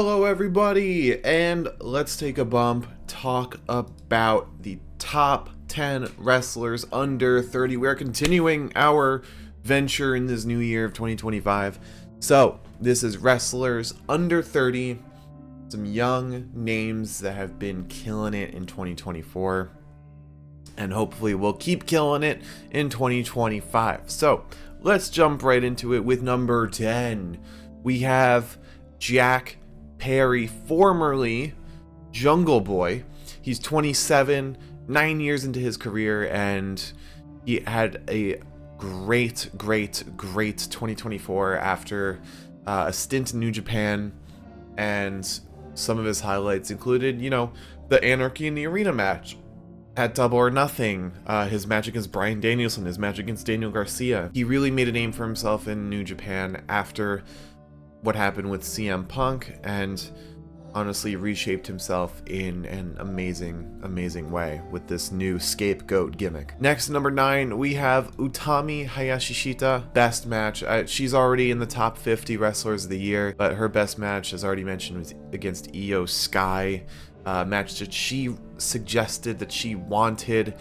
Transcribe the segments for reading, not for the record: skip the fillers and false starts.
Hello everybody, and let's take a bump, talk about the top 10 wrestlers under 30. We're continuing our venture in this new year of 2025. So, this is wrestlers under 30, some young names that have been killing it in 2024, and hopefully will keep killing it in 2025. So, let's jump right into it with number 10. We have Jack Perry, formerly Jungle Boy. He's 27, 9 years into his career, and he had a great 2024 after a stint in New Japan, and some of his highlights included, the Anarchy in the Arena match at Double or Nothing, his match against Bryan Danielson, his match against Daniel Garcia. He really made a name for himself in New Japan after what happened with CM Punk, and honestly reshaped himself in an amazing way with this new scapegoat gimmick. Next, number 9, we have Utami Hayashishita. Best match. She's already in the top 50 wrestlers of the year, but her best match, as already mentioned, was against Io Sky. Match that she suggested that she wanted,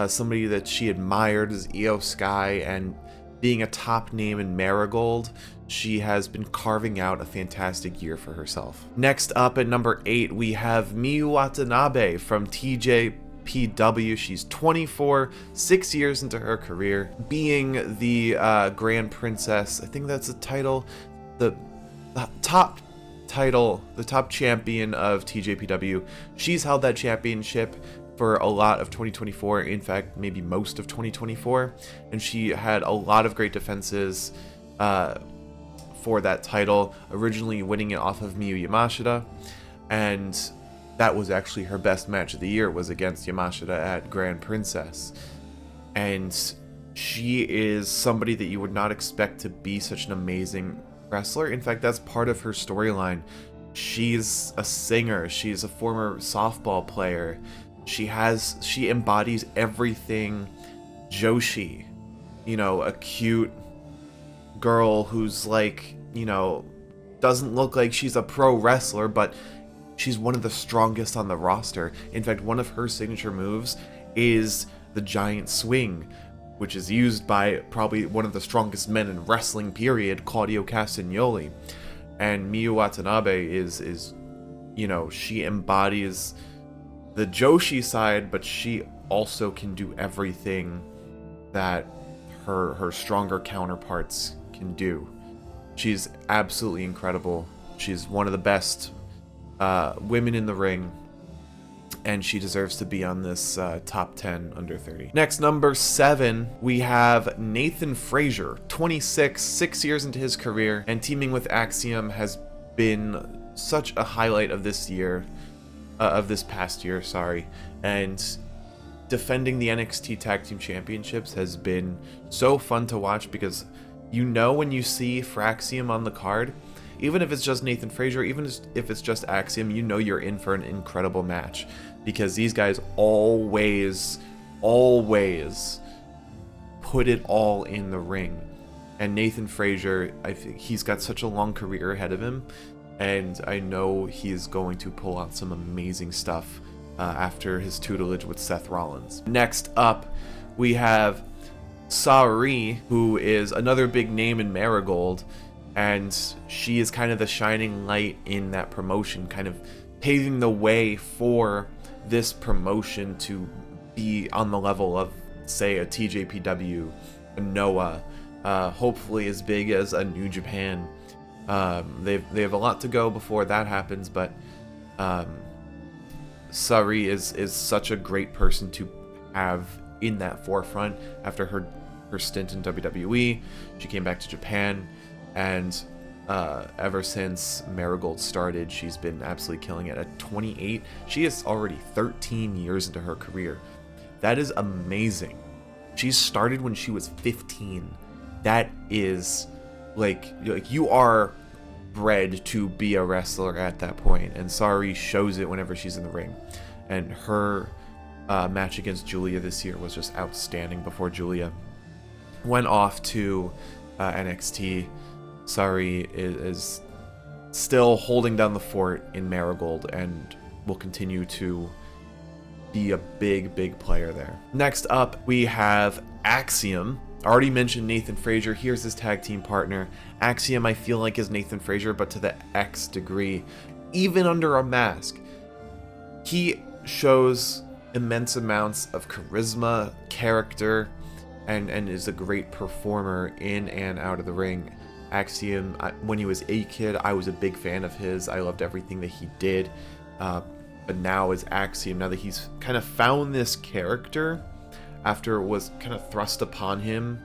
somebody that she admired as Io Sky, and being a top name in Marigold, she has been carving out a fantastic year for herself. Next up at number 8, we have Miu Watanabe from TJPW. She's 24, 6 years into her career, being the Grand Princess. I think that's the title, the top champion of TJPW. She's held that championship for a lot of 2024, in fact, maybe most of 2024, and she had a lot of great defenses for that title, originally winning it off of Miyu Yamashita, and that was actually her best match of the year, was against Yamashita at Grand Princess. And she is somebody that you would not expect to be such an amazing wrestler. In fact, that's part of her storyline. She's a singer, she's a former softball player, she embodies everything Joshi, a cute girl who's doesn't look like she's a pro wrestler, but she's one of the strongest on the roster. In fact, one of her signature moves is the giant swing, which is used by probably one of the strongest men in wrestling, period, Claudio Castagnoli. And Miu Watanabe is she embodies the Joshi side, but she also can do everything that her stronger counterparts can do. She's absolutely incredible. She's one of the best women in the ring, and she deserves to be on this top 10 under 30. Next, number 7, we have Nathan Frazier, 26, 6 years into his career, and teaming with Axium has been such a highlight of this year, of this past year, and defending the NXT Tag Team Championships has been so fun to watch, because when you see Axium on the card, even if it's just Nathan Frazier, even if it's just Axium, you're in for an incredible match, because these guys always put it all in the ring. And Nathan Frazier, I think he's got such a long career ahead of him, and I know he's going to pull out some amazing stuff after his tutelage with Seth Rollins. Next up, we have Sori, who is another big name in Marigold, and she is kind of the shining light in that promotion, kind of paving the way for this promotion to be on the level of, say, a TJPW, a Noah, hopefully as big as a New Japan. They have a lot to go before that happens, but Sori is such a great person to have in that forefront. After her stint in WWE, she came back to Japan, and ever since Marigold started, she's been absolutely killing it. At 28, she is already 13 years into her career. That is amazing. She started when she was 15. That is you are bred to be a wrestler at that point, and Sari shows it whenever she's in the ring. And her match against Julia this year was just outstanding. Before Julia went off to NXT, Sari is still holding down the fort in Marigold and will continue to be a big player there. Next up, we have Axium. I already mentioned Nathan Frazier. Here's his tag team partner. Axium, I feel like, is Nathan Frazier, but to the X degree. Even under a mask, he shows immense amounts of charisma, character, and is a great performer in and out of the ring. Axiom, when he was a kid, I was a big fan of his. I loved everything that he did. But now as Axiom, now that he's kind of found this character after it was kind of thrust upon him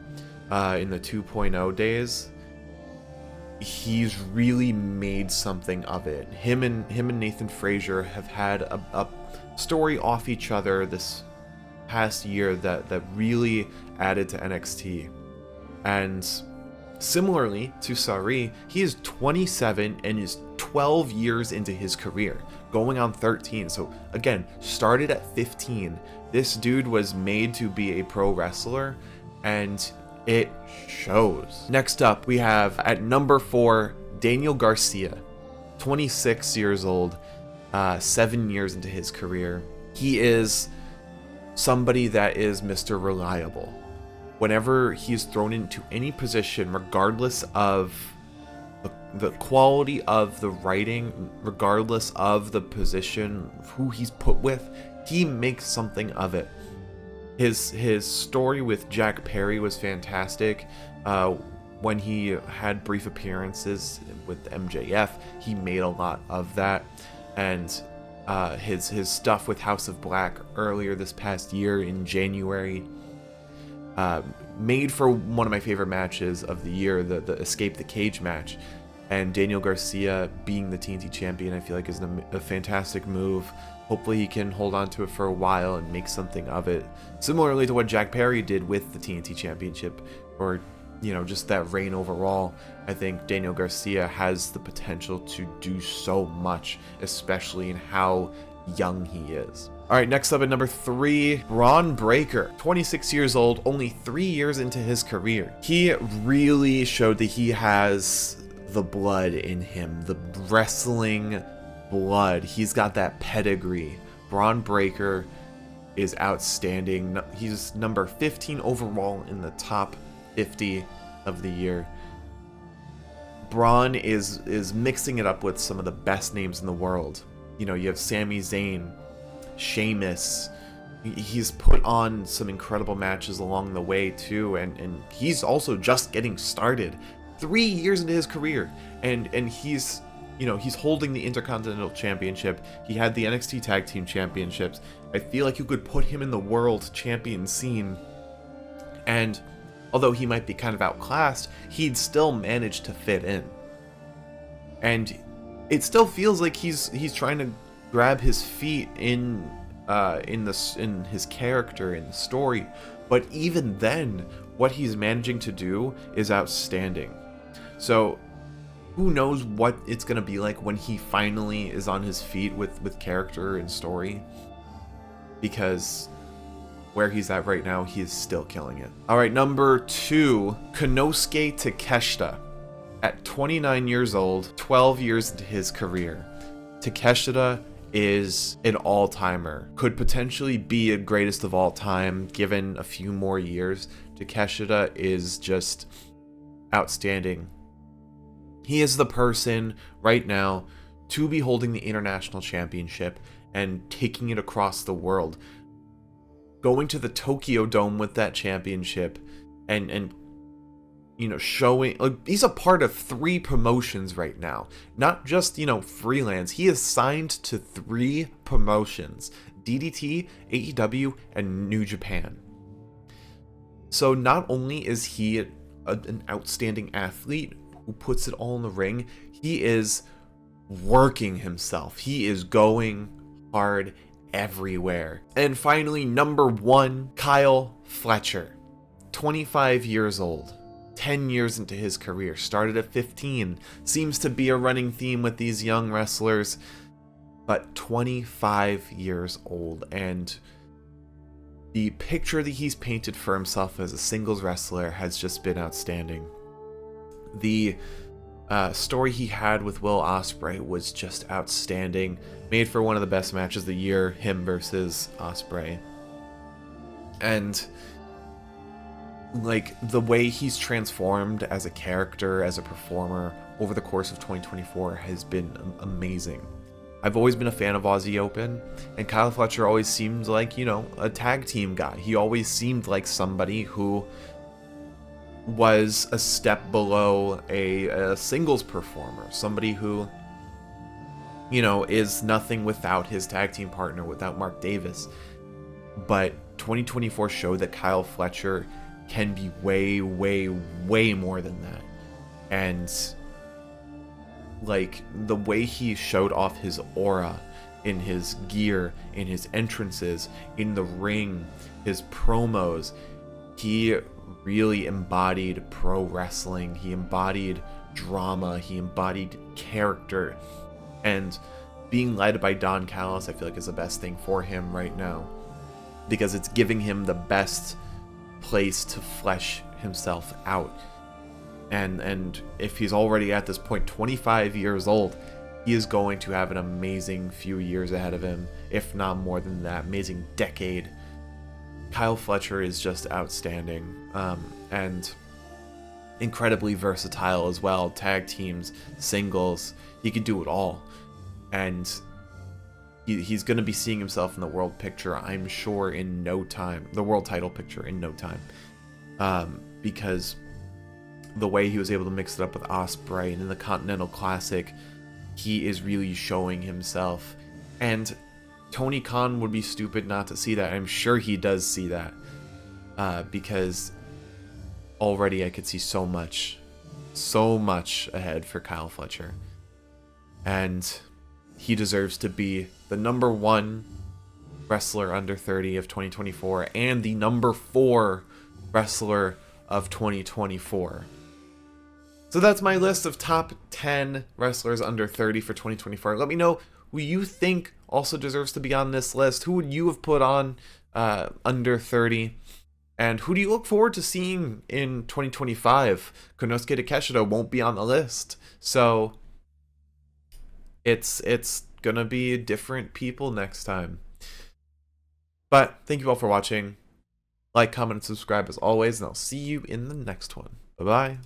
in the 2.0 days, he's really made something of it. Him and Nathan Frazier have had a story off each other this past year that really added to NXT. And similarly to Sori, he is 27 and is 12 years into his career, going on 13. So again, started at 15. This dude was made to be a pro wrestler, and it shows. Next up, we have at number 4, Daniel Garcia, 26 years old, 7 years into his career. He is somebody that is Mr. Reliable. Whenever he's thrown into any position, regardless of the quality of the writing, regardless of the position, who he's put with, he makes something of it. His story with Jack Perry was fantastic. When he had brief appearances with MJF, he made a lot of that. And his stuff with House of Black earlier this past year in January made for one of my favorite matches of the year, the Escape the Cage match. And Daniel Garcia being the TNT champion, I feel like is a fantastic move. Hopefully he can hold on to it for a while and make something of it. Similarly to what Jack Perry did with the TNT championship, or just that reign overall. I think Daniel Garcia has the potential to do so much, especially in how young he is. All right, next up at number 3, Ronbreaker, 26 years old, only 3 years into his career. He really showed that he has the blood in him, the wrestling blood. He's got that pedigree. Ronbreaker is outstanding. He's number 15 overall in the top 50 of the year. Braun is mixing it up with some of the best names in the world. You have Sami Zayn, Sheamus. He's put on some incredible matches along the way too, and he's also just getting started. 3 years into his career, and he's holding the Intercontinental Championship. He had the NXT Tag Team Championships. I feel like you could put him in the world champion scene, and although he might be kind of outclassed, he'd still manage to fit in. And it still feels like he's trying to grab his feet in his character, in the story. But even then, what he's managing to do is outstanding. So who knows what it's going to be like when he finally is on his feet with character and story, because where he's at right now, he is still killing it. All right, number 2, Konosuke Takeshita, at 29 years old, 12 years into his career. Takeshita is an all-timer, could potentially be a greatest of all time given a few more years. Takeshita is just outstanding. He is the person right now to be holding the International Championship and taking it across the world. Going to the Tokyo Dome with that championship and showing, like, he's a part of 3 promotions right now. Not just, freelance. He is signed to 3 promotions: DDT, AEW, and New Japan. So not only is he an outstanding athlete who puts it all in the ring, he is working himself. He is going hard everywhere. And finally, number 1, Kyle Fletcher, 25 years old, 10 years into his career, started at 15. Seems to be a running theme with these young wrestlers, but 25 years old, and the picture that he's painted for himself as a singles wrestler has just been outstanding. The Story he had with Will Ospreay was just outstanding. Made for one of the best matches of the year, him versus Ospreay. And like the way he's transformed as a character, as a performer over the course of 2024 has been amazing. I've always been a fan of Aussie Open, and Kyle Fletcher always seemed like, you know, a tag team guy. He always seemed like somebody who was a step below a singles performer, somebody who, you know, is nothing without his tag team partner, without Mark Davis. But 2024 showed that Kyle Fletcher can be way, way, way more than that. And like the way he showed off his aura in his gear, in his entrances, in the ring, his promos, he really embodied pro wrestling. He embodied drama. He embodied character. And being led by Don Callis, I feel like is the best thing for him right now, because it's giving him the best place to flesh himself out. And if he's already at this point 25 years old, he is going to have an amazing few years ahead of him, if not more than that, amazing decade. Kyle Fletcher is just outstanding, and incredibly versatile as well. Tag teams, singles, he can do it all. And he's going to be seeing himself in the world picture, I'm sure, in no time. The world title picture in no time. Because the way he was able to mix it up with Ospreay and in the Continental Classic, he is really showing himself. And Tony Khan would be stupid not to see that. I'm sure he does see that. Because already I could see so much ahead for Kyle Fletcher. And he deserves to be the number 1 wrestler under 30 of 2024 and the number 4 wrestler of 2024. So that's my list of top 10 wrestlers under 30 for 2024. Let me know who you think also deserves to be on this list. Who would you have put on under 30? And who do you look forward to seeing in 2025? Konosuke Takeshita won't be on the list. So it's gonna be different people next time. But thank you all for watching. Like, comment, and subscribe as always, and I'll see you in the next one. Bye-bye.